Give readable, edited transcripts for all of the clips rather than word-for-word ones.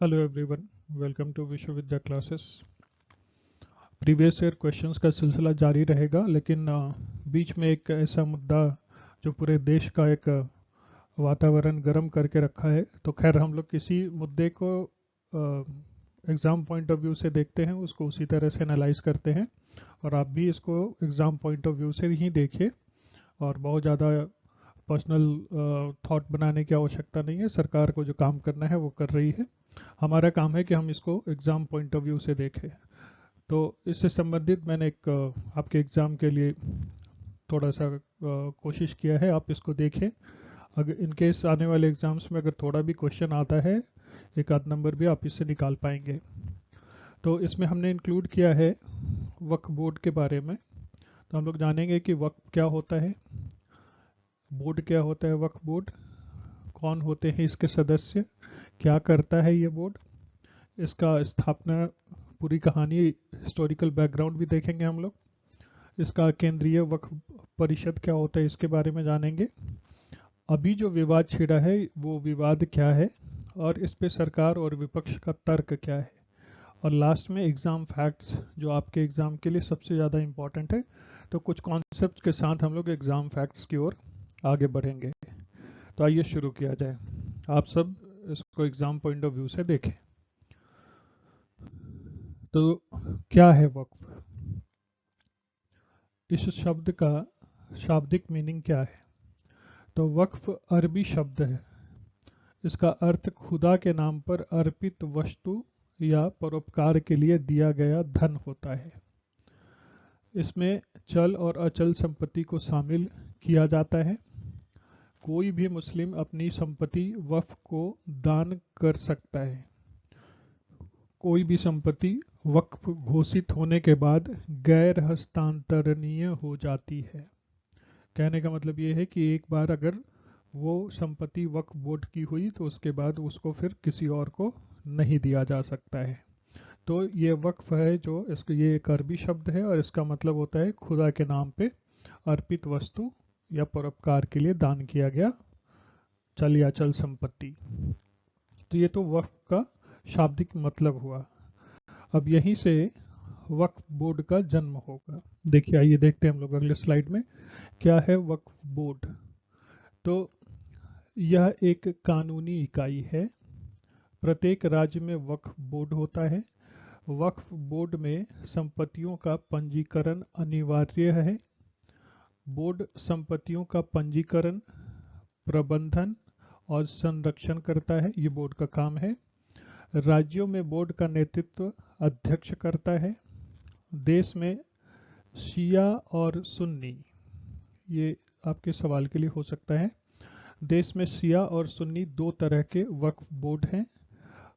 Hello everyone, welcome to Vishwavidya classes. Previous year questions का सिलसिला जारी रहेगा, लेकिन बीच में एक ऐसा मुद्दा जो पूरे देश का एक वातावरण गर्म करके रखा है। तो खैर, हम लोग किसी मुद्दे को एग्ज़ाम पॉइंट ऑफ व्यू से देखते हैं, उसको उसी तरह से एनालाइज करते हैं। और आप भी इसको एग्ज़ाम पॉइंट ऑफ व्यू से ही देखिए, और बहुत ज़्यादा पर्सनल थॉट बनाने की आवश्यकता नहीं है। सरकार को जो काम करना है वो कर रही है। हमारा काम है कि हम इसको एग्ज़ाम पॉइंट ऑफ व्यू से देखें। तो इससे संबंधित मैंने एक आपके एग्ज़ाम के लिए थोड़ा सा कोशिश किया है, आप इसको देखें। अगर इन केस आने वाले एग्ज़ाम्स में अगर थोड़ा भी क्वेश्चन आता है, एक आध नंबर भी आप इससे निकाल पाएंगे। तो इसमें हमने इंक्लूड किया है वक्फ बोर्ड के बारे में। तो हम लोग जानेंगे कि वक्फ क्या होता है, बोर्ड क्या होता है, वक्फ बोर्ड कौन होते हैं इसके सदस्य, क्या करता है ये बोर्ड, इसका स्थापना, पूरी कहानी, हिस्टोरिकल बैकग्राउंड भी देखेंगे हम लोग। इसका केंद्रीय वक्फ परिषद क्या होता है इसके बारे में जानेंगे। अभी जो विवाद छिड़ा है वो विवाद क्या है, और इस पे सरकार और विपक्ष का तर्क क्या है। और लास्ट में एग्ज़ाम फैक्ट्स, जो आपके एग्ज़ाम के लिए सबसे ज़्यादा इम्पॉर्टेंट है। तो कुछ कॉन्सेप्ट के साथ हम लोग एग्ज़ाम फैक्ट्स की ओर आगे बढ़ेंगे। तो आइए शुरू किया जाए। आप सब इसको एग्ज़ाम पॉइंट ऑफ व्यू से देखें। तो क्या है वक्फ, इस शब्द का शाब्दिक मीनिंग क्या है। तो वक्फ अरबी शब्द है। इसका अर्थ खुदा के नाम पर अर्पित वस्तु या परोपकार के लिए दिया गया धन होता है। इसमें चल और अचल संपत्ति को शामिल किया जाता है। कोई भी मुस्लिम अपनी संपत्ति वक्फ को दान कर सकता है। कोई भी संपत्ति वक्फ घोषित होने के बाद गैर हस्तांतरणीय हो जाती है। कहने का मतलब ये है कि एक बार अगर वो संपत्ति वक्फ बोर्ड की हुई तो उसके बाद उसको फिर किसी और को नहीं दिया जा सकता है। तो ये वक्फ है, जो इसका ये एक अरबी शब्द है और इसका मतलब होता है खुदा के नाम पे अर्पित वस्तु या परोपकार के लिए दान किया गया चल या चल संपत्ति। तो ये तो वक्फ का शाब्दिक मतलब हुआ। अब यहीं से वक्फ बोर्ड का जन्म होगा। देखिए, आइए देखते हैं हम लोग अगले स्लाइड में क्या है वक्फ बोर्ड। तो यह एक कानूनी इकाई है। प्रत्येक राज्य में वक्फ बोर्ड होता है। वक्फ बोर्ड में संपत्तियों का पंजीकरण अनिवार्य है। बोर्ड संपत्तियों का पंजीकरण, प्रबंधन और संरक्षण करता है। ये बोर्ड का काम है। राज्यों में बोर्ड का नेतृत्व अध्यक्ष करता है। देश में शिया और सुन्नी, ये आपके सवाल के लिए हो सकता है। देश में शिया और सुन्नी दो तरह के वक्फ बोर्ड हैं।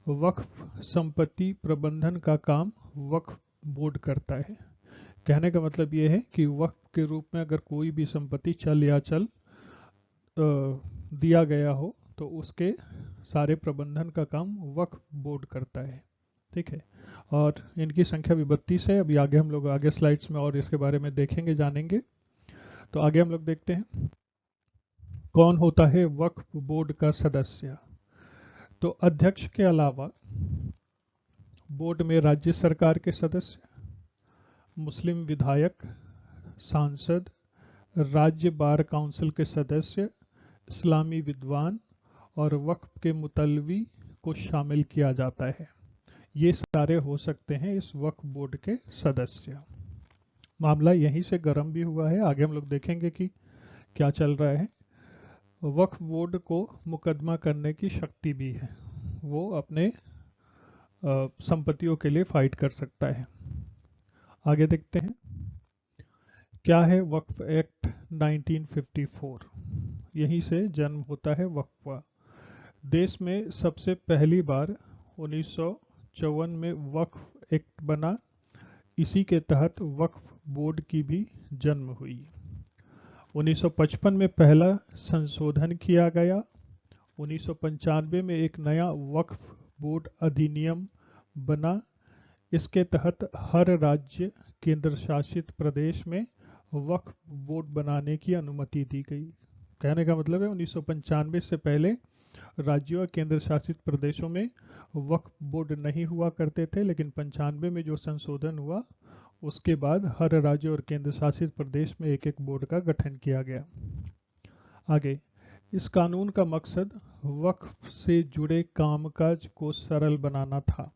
वक्फ संपत्ति प्रबंधन का काम वक्फ बोर्ड करता है। कहने का मतलब ये है कि वक्फ के रूप में अगर कोई भी संपत्ति चल या चल दिया गया हो तो उसके सारे प्रबंधन का काम वक्फ बोर्ड करता है। ठीक है, और इनकी संख्या भी 32 है। अभी आगे हम लोग आगे स्लाइड्स में और इसके बारे में देखेंगे, जानेंगे। तो आगे हम लोग देखते हैं कौन होता है वक्फ बोर्ड का सदस्य। तो अध्यक्ष के अलावा बोर्ड में राज्य सरकार के सदस्य, मुस्लिम विधायक, सांसद, राज्य बार काउंसिल के सदस्य, इस्लामी विद्वान और वक्फ के मुतलवी को शामिल किया जाता है। ये सारे हो सकते हैं इस वक्फ बोर्ड के सदस्य। मामला यहीं से गर्म भी हुआ है, आगे हम लोग देखेंगे कि क्या चल रहा है। वक्फ बोर्ड को मुकदमा करने की शक्ति भी है। वो अपने संपत्तियों के लिए फाइट कर सकता है। आगे देखते हैं क्या है वक्फ एक्ट 1954। यहीं से जन्म होता है वक्फ का। देश में सबसे पहली बार 1954 में वक्फ एक्ट बना। इसी के तहत वक्फ बोर्ड की भी जन्म हुई। 1955 में पहला संशोधन किया गया। 1995 में एक नया वक्फ बोर्ड अधिनियम बना। इसके तहत हर राज्य केंद्र शासित प्रदेश में वक्फ बोर्ड बनाने की अनुमति दी गई। कहने का मतलब है 1995 से पहले राज्यों और केंद्र शासित प्रदेशों में वक्फ बोर्ड नहीं हुआ करते थे, लेकिन 95 में जो संशोधन हुआ उसके बाद हर राज्य और केंद्र शासित प्रदेश में एक एक बोर्ड का गठन किया गया। आगे, इस कानून का मकसद वक्फ से जुड़े कामकाज को सरल बनाना था।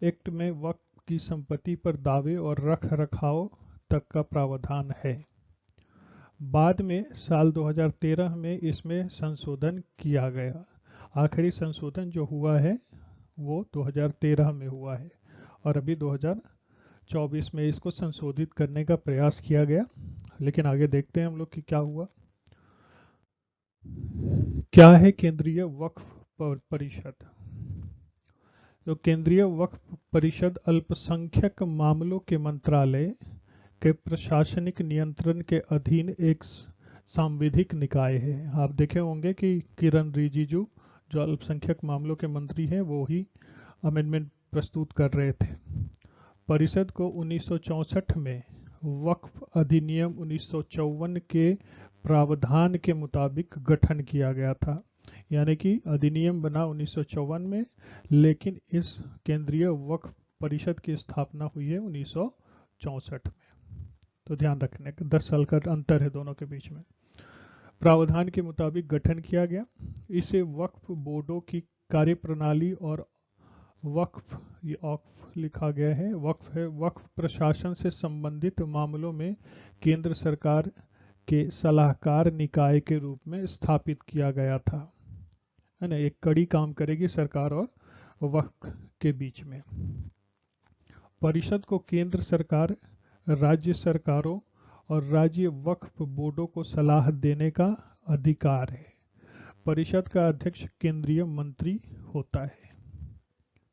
एक्ट में वक्फ की संपत्ति पर दावे और रख रखाव तक का प्रावधान है। बाद में साल 2013 में इसमें संशोधन किया गया। आखिरी संशोधन जो हुआ है वो 2013 में हुआ है और अभी 2024 में इसको संशोधित करने का प्रयास किया गया। लेकिन आगे देखते हैं हम लोग कि क्या हुआ। क्या है केंद्रीय वक्फ परिषद? तो केंद्रीय वक्फ परिषद अल्पसंख्यक मामलों के मंत्रालय के प्रशासनिक नियंत्रण के अधीन एक सांविधिक निकाय है। आप देखे होंगे कि किरण रिजिजू जो अल्पसंख्यक मामलों के मंत्री हैं वो ही अमेंडमेंट प्रस्तुत कर रहे थे। परिषद को 1964 में वक्फ अधिनियम 1954 के प्रावधान के मुताबिक गठन किया गया था। यानी कि अधिनियम बना 1954 में, लेकिन इस केंद्रीय वक्फ परिषद की स्थापना हुई है 1964 में। तो ध्यान रखने का 10 साल का अंतर है दोनों के बीच में। प्रावधान के मुताबिक गठन किया गया। इसे वक्फ बोर्डों की कार्यप्रणाली और वक्फ, ये ऑक्फ लिखा गया है, वक्फ है, वक्फ प्रशासन से संबंधित मामलों में केंद्र सरकार के सलाहकार निकाय के रूप में स्थापित किया गया था, है ना। एक कड़ी काम करेगी सरकार और वक्फ के बीच में। परिषद को केंद्र सरकार, राज्य सरकारों और राज्य वक्फ बोर्डों को सलाह देने का अधिकार है। परिषद का अध्यक्ष केंद्रीय मंत्री होता है।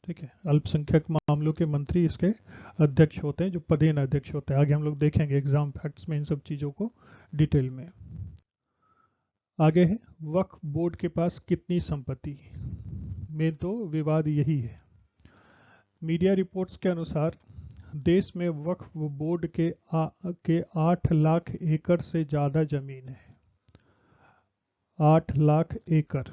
ठीक है, अल्पसंख्यक मामलों के मंत्री इसके अध्यक्ष होते हैं, जो पदेन अध्यक्ष होते हैं। आगे हम लोग देखेंगे एग्जाम फैक्ट्स में इन सब चीजों को डिटेल में। आगे है वक्फ बोर्ड के पास कितनी संपत्ति में, तो विवाद यही है। मीडिया रिपोर्ट्स के अनुसार देश में वक्फ बोर्ड के 8 लाख एकड़ से ज्यादा जमीन है। 8 लाख एकड़।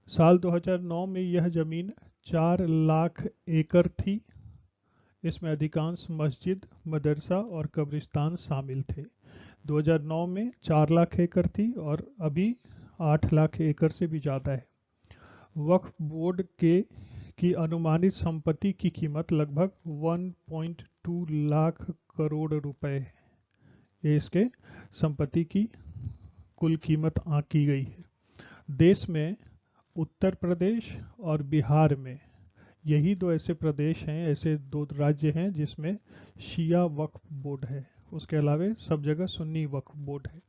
साल 2009 में यह जमीन 4 लाख एकड़ थी। इसमें अधिकांश मस्जिद, मदरसा और कब्रिस्तान शामिल थे। 2009 में 4 लाख एकड़ थी और अभी 8 लाख एकड़ से भी ज़्यादा है। वक्फ बोर्ड की अनुमानित संपत्ति की कीमत लगभग 1.2 लाख करोड़ रुपए है। ये इसके संपत्ति की कुल कीमत आंकी गई है। देश में उत्तर प्रदेश और बिहार में यही दो ऐसे प्रदेश हैं, ऐसे 2 राज्य हैं जिसमें शिया वक्फ बोर्ड है। उसके अलावा सब जगह सुन्नी वक्फ बोर्ड है।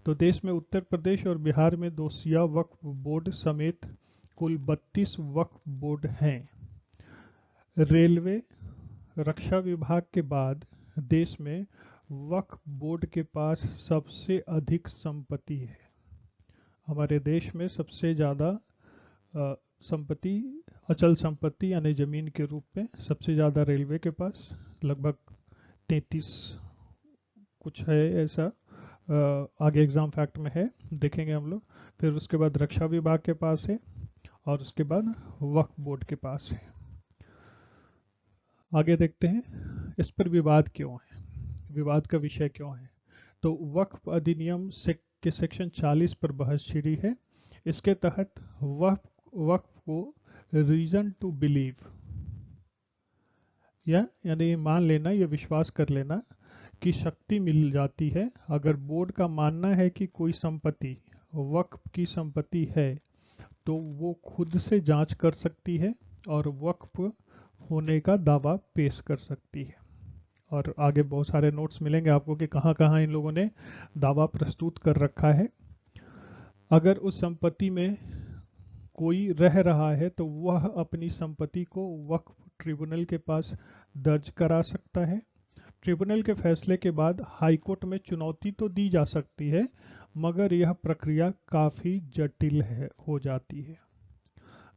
तो देश में उत्तर प्रदेश और बिहार में 2 शिया वक्फ बोर्ड समेत कुल 32 वक्फ बोर्ड हैं। रेलवे, रक्षा विभाग के बाद देश में वक्फ बोर्ड के पास सबसे अधिक संपत्ति है। हमारे देश में सबसे ज़्यादा संपत्ति, अचल संपत्ति यानी जमीन के रूप में सबसे ज़्यादा रेलवे के पास लगभग 33 कुछ है ऐसा। आगे एग्जाम फैक्ट में है, देखेंगे हम लोग। फिर उसके बाद रक्षा विभाग के पास है और उसके बाद वक्फ बोर्ड के पास है। आगे देखते हैं इस पर विवाद क्यों है, विवाद का विषय क्यों है। तो वक्फ अधिनियम के सेक्शन 40 पर बहस छिड़ी है। इसके तहत वक्फ को रीजन टू बिलीव यानी मान लेना या विश्वास कर लेना की शक्ति मिल जाती है। अगर बोर्ड का मानना है कि कोई संपत्ति वक्फ की संपत्ति है तो वो खुद से जांच कर सकती है और वक्फ होने का दावा पेश कर सकती है। और आगे बहुत सारे नोट्स मिलेंगे आपको कि कहाँ कहाँ इन लोगों ने दावा प्रस्तुत कर रखा है। अगर उस संपत्ति में कोई रह रहा है तो वह अपनी संपत्ति को वक्फ ट्रिब्यूनल के पास दर्ज करा सकता है। ट्रिब्यूनल के फैसले के बाद हाईकोर्ट में चुनौती तो दी जा सकती है, मगर यह प्रक्रिया काफ़ी जटिल हो जाती है।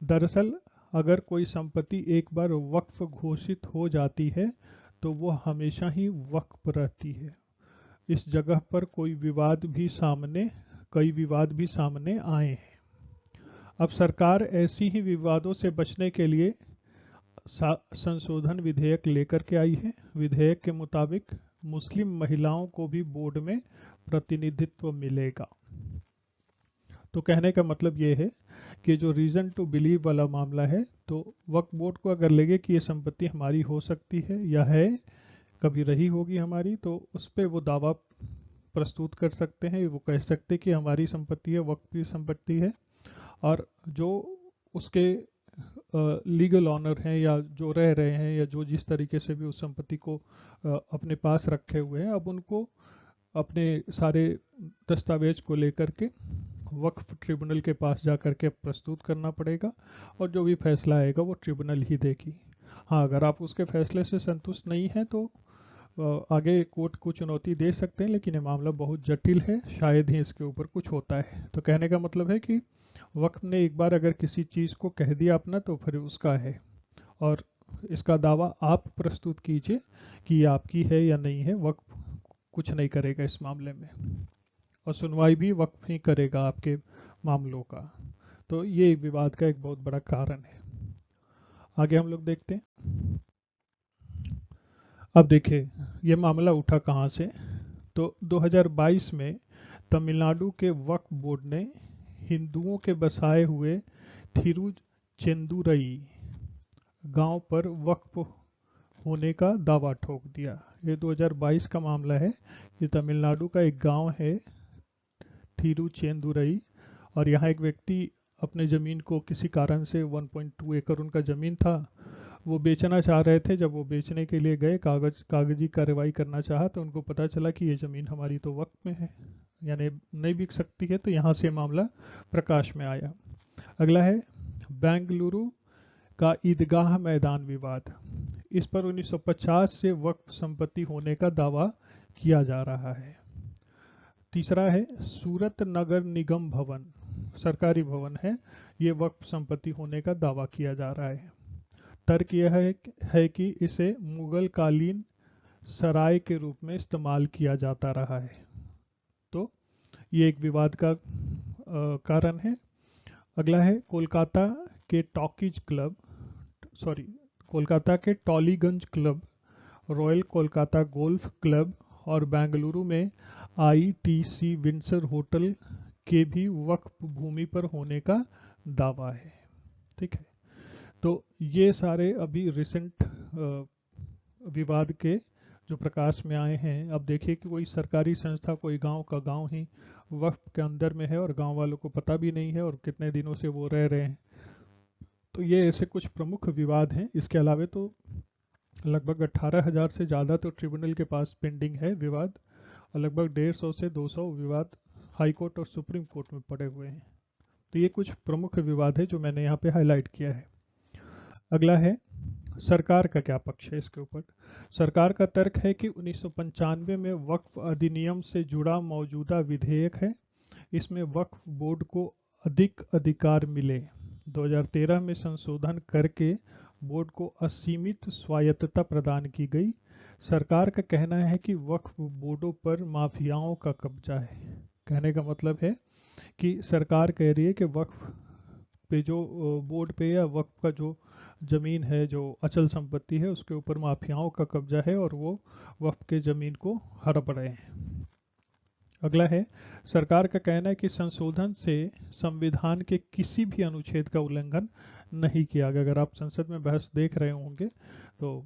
दरअसल अगर कोई संपत्ति एक बार वक्फ घोषित हो जाती है तो वह हमेशा ही वक्फ रहती है। इस जगह पर कई विवाद भी सामने आए हैं। अब सरकार ऐसी ही विवादों से बचने के लिए संशोधन विधेयक लेकर के आई है। विधेयक के मुताबिक मुस्लिम महिलाओं को भी बोर्ड में प्रतिनिधित्व मिलेगा। तो कहने का मतलब ये है कि जो रीजन टू बिलीव वाला मामला है, तो वक्फ बोर्ड को अगर लगे कि ये संपत्ति हमारी हो सकती है या है, कभी रही होगी हमारी, तो उस पर वो दावा प्रस्तुत कर सकते हैं। वो कह सकते हैं कि हमारी संपत्ति है, वक्फ की संपत्ति है, और जो उसके लीगल ऑनर हैं या जो रह रहे हैं या जो जिस तरीके से भी उस संपत्ति को अपने पास रखे हुए हैं, अब उनको अपने सारे दस्तावेज को लेकर के वक्फ ट्रिब्यूनल के पास जा कर के प्रस्तुत करना पड़ेगा, और जो भी फैसला आएगा वो ट्रिब्यूनल ही देगी। हाँ, अगर आप उसके फैसले से संतुष्ट नहीं हैं तो आगे कोर्ट को चुनौती दे सकते हैं, लेकिन ये मामला बहुत जटिल है, शायद ही इसके ऊपर कुछ होता है। तो कहने का मतलब है कि वक्फ ने एक बार अगर किसी चीज़ को कह दिया अपना, तो फिर उसका है, और इसका दावा आप प्रस्तुत कीजिए कि ये आपकी है या नहीं है। वक्फ कुछ नहीं करेगा इस मामले में, और सुनवाई भी वक्फ ही करेगा आपके मामलों का। तो ये विवाद का एक बहुत बड़ा कारण है। आगे हम लोग देखते हैं। अब देखिए ये मामला उठा कहाँ से। तो 2022 में तमिलनाडु के वक्फ बोर्ड ने हिंदुओं के बसाए हुए थिरुचेंदुरई गांव पर वक्फ होने का दावा ठोक दिया। ये 2022 का मामला है। ये तमिलनाडु का एक गांव है थिरुचेंदुरई, और यहाँ एक व्यक्ति अपने ज़मीन को किसी कारण से 1.2 एकड़ उनका ज़मीन था, वो बेचना चाह रहे थे। जब वो बेचने के लिए गए, कागजी कार्रवाई करना चाहा, तो उनको पता चला कि ये ज़मीन हमारी तो वक्त में है, यानी नहीं बिक सकती है। तो यहाँ से मामला प्रकाश में आया। अगला है बेंगलुरु का ईदगाह मैदान विवाद। इस पर 1950 से वक्फ संपत्ति होने का दावा किया जा रहा है। तीसरा है सूरत नगर निगम भवन, सरकारी भवन है, ये वक्फ संपत्ति होने का दावा किया जा रहा है। तर्क यह है कि इसे मुगल कालीन सराय के रूप में इस्तेमाल किया जाता रहा है। तो ये एक विवाद का कारण है। अगला है कोलकाता के कोलकाता के Tollygunge club, royal Kolkata golf club और बेंगलुरु में ITC विंडसर होटल के भी वक्फ भूमि पर होने का दावा है। ठीक है, तो ये सारे अभी रिसेंट विवाद के जो प्रकाश में आए हैं। अब देखिए कि कोई सरकारी संस्था, कोई गांव का गांव ही वक्फ के अंदर में है, और गांव वालों को पता भी नहीं है, और कितने दिनों से वो रह रहे हैं। तो ये ऐसे कुछ प्रमुख विवाद हैं। इसके अलावा तो लगभग 18,000 से ज़्यादा तो ट्रिब्यूनल के पास पेंडिंग है विवाद, और लगभग 150 से 200 विवाद हाई कोर्ट और सुप्रीम कोर्ट में पड़े हुए हैं। तो ये कुछ प्रमुख विवाद है जो मैंने यहाँ पे हाईलाइट किया है। अगला है सरकार का क्या पक्ष है इसके ऊपर। सरकार का तर्क है कि 1995 में वक्फ अधिनियम से जुड़ा मौजूदा विधेयक है, इसमें वक्फ बोर्ड को अधिक अधिकार मिले। 2013 में संशोधन करके बोर्ड को असीमित स्वायत्तता प्रदान की गई। सरकार का कहना है कि वक्फ बोर्डों पर माफियाओं का कब्जा है। कहने का मतलब है कि सरकार कह रही है कि वक्फ पे जो बोर्ड पे या वक्फ का जो ज़मीन है, जो अचल संपत्ति है, उसके ऊपर माफियाओं का कब्जा है, और वो वक्फ के ज़मीन को हड़प रहे हैं। अगला है सरकार का कहना है कि संशोधन से संविधान के किसी भी अनुच्छेद का उल्लंघन नहीं किया गया। अगर आप संसद में बहस देख रहे होंगे तो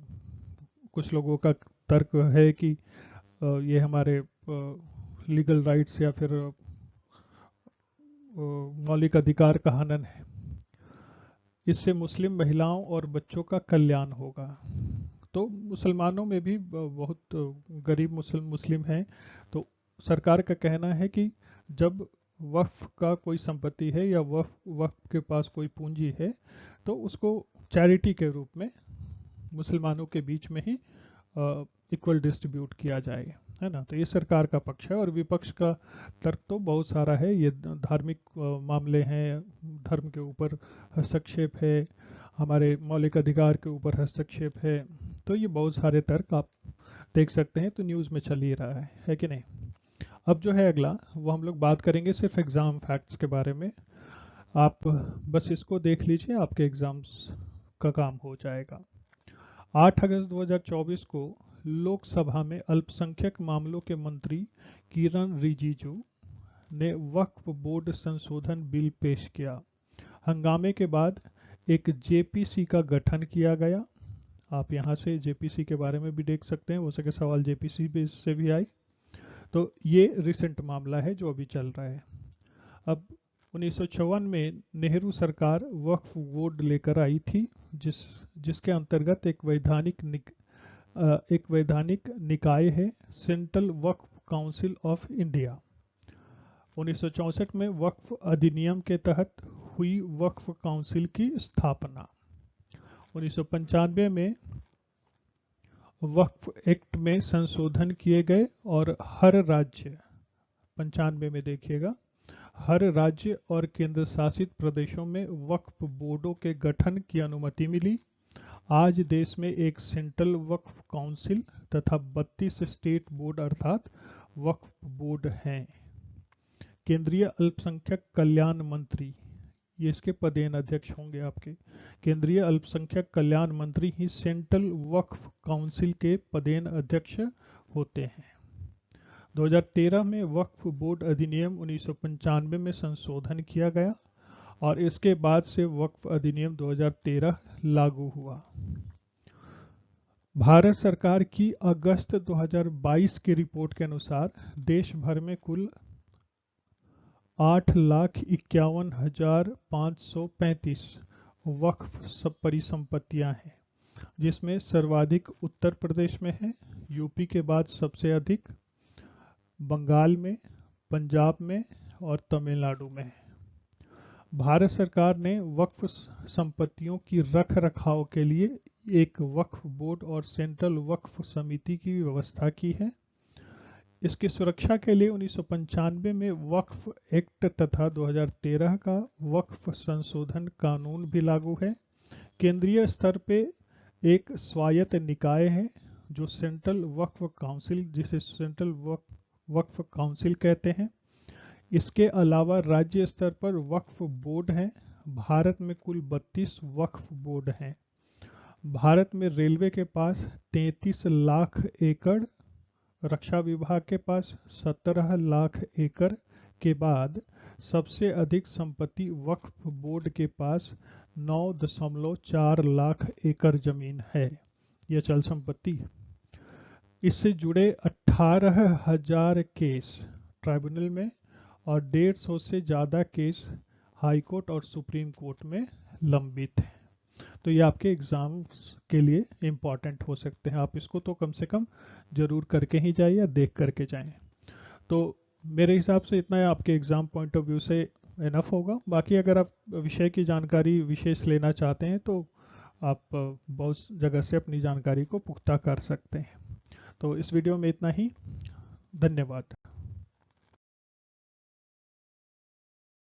कुछ लोगों का तर्क है कि ये हमारे लीगल राइट्स या फिर मौलिक अधिकार का हनन है। इससे मुस्लिम महिलाओं और बच्चों का कल्याण होगा। तो मुसलमानों में भी बहुत गरीब मुस्लिम हैं। तो सरकार का कहना है कि जब वक्फ का कोई संपत्ति है या वक्फ के पास कोई पूंजी है, तो उसको चैरिटी के रूप में मुसलमानों के बीच में ही इक्वल डिस्ट्रीब्यूट किया जाए, है ना। तो ये सरकार का पक्ष है। और विपक्ष का तर्क तो बहुत सारा है। ये धार्मिक मामले हैं, धर्म के ऊपर हस्तक्षेप है, हमारे मौलिक अधिकार के ऊपर हस्तक्षेप है। तो ये बहुत सारे तर्क आप देख सकते हैं, तो न्यूज़ में चल ही रहा है कि नहीं। अब जो है अगला, वो हम लोग बात करेंगे सिर्फ एग्जाम फैक्ट्स के बारे में। आप बस इसको देख लीजिए, आपके एग्जाम्स का काम हो जाएगा। 8 अगस्त 2024 को लोकसभा में अल्पसंख्यक मामलों के मंत्री किरण रिजिजू ने वक्फ बोर्ड संशोधन बिल पेश किया। हंगामे के बाद एक जेपीसी का गठन किया गया। आप यहाँ से जेपीसी के बारे में भी देख सकते हैं, हो सके सवाल जेपीसी भी से भी आए। तो ये रिसेंट मामला है जो अभी चल रहा है। अब 1954 में नेहरू सरकार वक्फ बोर्ड लेकर आई थी, जिसके अंतर्गत एक वैधानिक निकाय है, central Waqf council of India. 1964 में वक्फ अधिनियम के तहत हुई वक्फ काउंसिल की स्थापना। 1995 में वक्फ एक्ट में संशोधन किए गए और हर राज्य, 95 में देखिएगा, हर राज्य और केंद्र शासित प्रदेशों में वक्फ बोर्डों के गठन की अनुमति मिली। आज देश में एक सेंट्रल वक्फ काउंसिल तथा 32 स्टेट बोर्ड अर्थात वक्फ बोर्ड हैं। केंद्रीय अल्पसंख्यक कल्याण मंत्री, ये इसके पदेन अध्यक्ष होंगे आपके। केंद्रीय अल्पसंख्यक कल्याण मंत्री ही सेंट्रल वक्फ काउंसिल के पदेन अध्यक्ष होते हैं। 2013 में वक्फ बोर्ड अधिनियम 1995 में संशोधन किया गया और इसके बाद से वक्फ अधिनियम 2013 लागू हुआ। भारत सरकार की अगस्त 2022 की रिपोर्ट के अनुसार देश भर में कुल 8,51,535 वक्फ परिसंपत्तियां हैं, जिसमें सर्वाधिक उत्तर प्रदेश में है, यूपी के बाद सबसे अधिक बंगाल में, पंजाब में और तमिलनाडु में है। भारत सरकार ने वक्फ संपत्तियों की रख रखाव के लिए एक वक्फ बोर्ड और सेंट्रल वक्फ समिति की व्यवस्था की है। इसकी सुरक्षा के लिए 1995 में वक्फ एक्ट तथा 2013 का वक्फ संशोधन कानून भी लागू है। केंद्रीय स्तर पे एक स्वायत्त निकाय है जो सेंट्रल वक्फ काउंसिल, जिसे सेंट्रल वक्फ काउंसिल कहते हैं। इसके अलावा राज्य स्तर पर वक्फ बोर्ड हैं। भारत में कुल 32 वक्फ बोर्ड हैं। भारत में रेलवे के पास 33 लाख एकड़, रक्षा विभाग के पास 17 लाख एकड़ के बाद सबसे अधिक संपत्ति वक्फ बोर्ड के पास 9.4 लाख एकड़ जमीन है, यह चल संपत्ति। इससे जुड़े 18,000 केस ट्राइब्यूनल में और 150 से ज़्यादा केस हाई कोर्ट और सुप्रीम कोर्ट में लंबित है। तो ये आपके एग्जाम्स के लिए इम्पॉर्टेंट हो सकते हैं। आप इसको तो कम से कम जरूर करके ही जाइए या देख करके जाएं। तो मेरे हिसाब से इतना है, आपके एग्जाम पॉइंट ऑफ व्यू से इनफ होगा। बाकी अगर आप विषय की जानकारी विशेष लेना चाहते हैं तो आप बहुत जगह से अपनी जानकारी को पुख्ता कर सकते हैं। तो इस वीडियो में इतना ही। धन्यवाद।